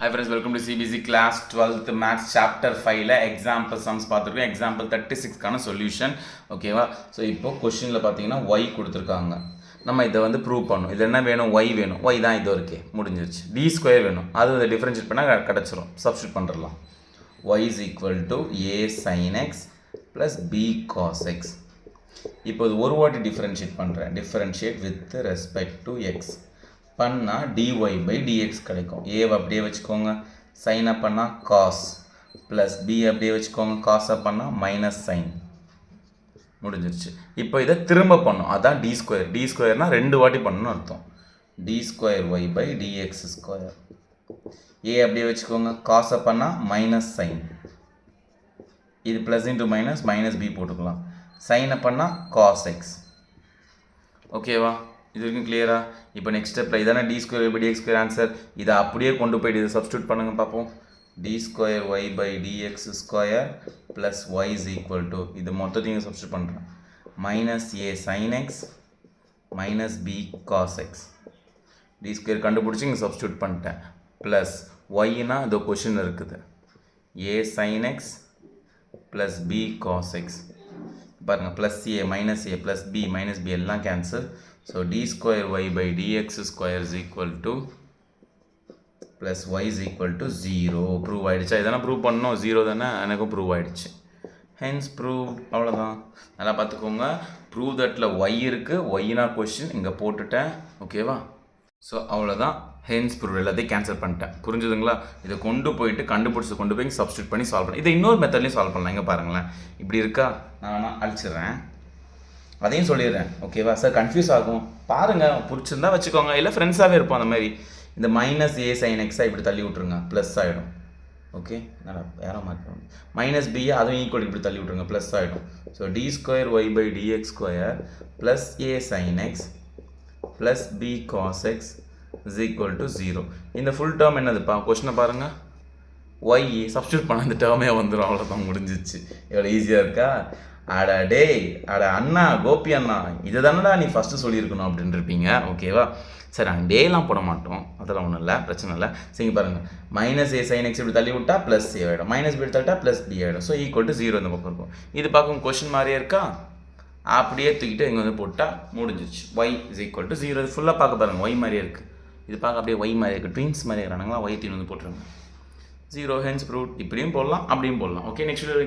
Hi friends, welcome to CBC class 12th maths chapter 5 example sums பார்த்துருக்கோம். example 36க்கான solution ஓகேவா. So இப்போ கொஷினில் பார்த்தீங்கன்னா y கொடுத்துருக்காங்க. நம்ம இதை வந்து ப்ரூவ் பண்ணணும். இது என்ன வேணும்? y வேணும். y தான் இது இருக்கே முடிஞ்சிருச்சு. d ஸ்கொயர் வேணும். அது இதை டிஃப்ரென்ஷியேட் பண்ணால் கிடச்சிரும். சப்ஸ்டியூட் பண்ணிடலாம். y is equal to a sin x plus b cos x. இப்போ இது ஒரு வாட்டி டிஃப்ரென்ஷியேட் பண்ணுறேன். Differentiate with respect to x பண்ணால் dy by dx கிடைக்கும். ஏவை அப்படியே வச்சுக்கோங்க, சைனை பண்ணால் காஸ் ப்ளஸ் பி அப்படியே வச்சுக்கோங்க, காஸை பண்ணால் மைனஸ் சைன் முடிஞ்சிருச்சு. இப்போ இதை திரும்ப பண்ணும், அதான் டி ஸ்கொயர். டி ஸ்கொயர்னால் ரெண்டு வாட்டி பண்ணணும்னு அர்த்தம். D square Y by dx square. A அப்படியே வச்சுக்கோங்க, காஸை பண்ணால் மைனஸ் சைன், இது plus into minus minus B போட்டுக்கலாம். சைனை பண்ணால் காஸ் எக்ஸ். ஓகேவா, இது வரைக்கும் கிளியரா? இப்போ நெக்ஸ்ட் ஸ்டெப்பில் இதான D square by dx square answer. இதை அப்படியே கொண்டு போய்ட்டு இதை சப்ஸ்டியூட் பண்ணுங்க பார்ப்போம். D square Y by dx square plus Y is equal to, இது மொத்தத்தையும் சப்ஸ்டியூட் பண்ணுறேன், minus A sine X minus B cos X. D square கண்டுபிடிச்சி இங்கே சப்ஸ்டியூட் பண்ணிட்டேன். ப்ளஸ் ஒய்னா இந்த கொஷின் இருக்குது, A sine X plus B cos X. பாருங்கள், plus A minus A plus B minus B எல்லாம் cancel. So d square y by dx square is equal to plus y is equal to 0. Prove ஆகிடுச்சா? இதெல்லாம் prove பண்ணணும். 0 தானே, எனக்கும் prove ஆகிடுச்சு. Hence prove. அவ்வளோதான். நல்லா பார்த்துக்கோங்க. ப்ரூவ் தட்டில் y இருக்குது, ஒய்னா கொஷின் இங்கே போட்டுட்டேன். ஓகேவா? ஸோ அவ்வளோதான். Hence prove. எல்லாத்தையும் கேன்சல் பண்ணிட்டேன். புரிஞ்சுதுங்களா? இதை கொண்டு போயிட்டு கண்டுபிடிச்சி கொண்டு போய் சப்ஸ்டியூட் பண்ணி சால்வ் பண்ணி, இதை இன்னொரு மெத்தட்லேயும் சால்வ் பண்ணலாம். இங்கே பாருங்களேன், இப்படி இருக்கா, நான் வேணால் அழிச்சிடுறேன், அதையும் சொல்லிடுறேன். ஓகேவா சார்? கன்ஃபியூஸ் ஆகும், பாருங்கள், பிடிச்சிருந்தா வச்சுக்கோங்க, இல்லை ஃப்ரெண்ட்ஸாகவே இருப்போம். அந்த மாதிரி இந்த மைனஸ் ஏ சைன் எக்ஸாக இப்படி தள்ளி விட்ருங்க, ப்ளஸ் ஆகிடும். ஓகே, நல்லா யாரோ மாற்றணும். மைனஸ் பியை அதுவும் ஈக்குவல் இப்படி தள்ளி விட்ருங்க, ப்ளஸ் ஆகிடும். So D square Y by dx square plus A sine X plus B cos X is equal to 0. இந்த ஃபுல் டேர்ம் என்னதுப்பா? கொஸ்டினை பாருங்கள், ஒய் சப்ஸ்டியூட் பண்ண அந்த டேர்மே வந்துடும். அவ்வளோதான், முடிஞ்சிச்சு. எவ்வளோ ஈஸியாக இருக்கா? அட டே, அட அண்ணா, கோபி அண்ணா, இதை தானடா நீ ஃபஸ்ட்டு சொல்லியிருக்கணும் அப்படின்னு இருப்பீங்க. ஓகேவா? சரி, நாங்கள் டேலாம் போட மாட்டோம், அதெல்லாம் ஒன்றும் இல்லை, பிரச்சனை இல்லை. சரிங்க, பாருங்கள், மைனஸ் ஏ சைன் எக்ஸ் இப்படி தள்ளி விட்டா ப்ளஸ் ஏ ஆகிடும், மைனஸ் பி தள்ளிட்டா ப்ளஸ் பி ஆகிடும். ஸோ ஈக்குவல் டு 0 இந்த பக்கம் இருக்கும். இது பார்க்கும் கொஷின் மாதிரியே இருக்கா? அப்படியே தூக்கிட்டு இங்கே வந்து போட்டால் முடிஞ்சிச்சு. Y is equal to 0. இது ஃபுல்லாக பார்க்க பாருங்கள், ஒய் மாதிரியே இருக்குது. இது பார்க்க அப்படியே ஒய் மாதிரி இருக்குது, ட்வின்ஸ் மாதிரி இருக்கிறாங்களா, ஒய் தீன் வந்து போட்டுருங்க. 0. Hence prove. இப்படியும் போடலாம், அப்படியும் போடலாம். Okay, next video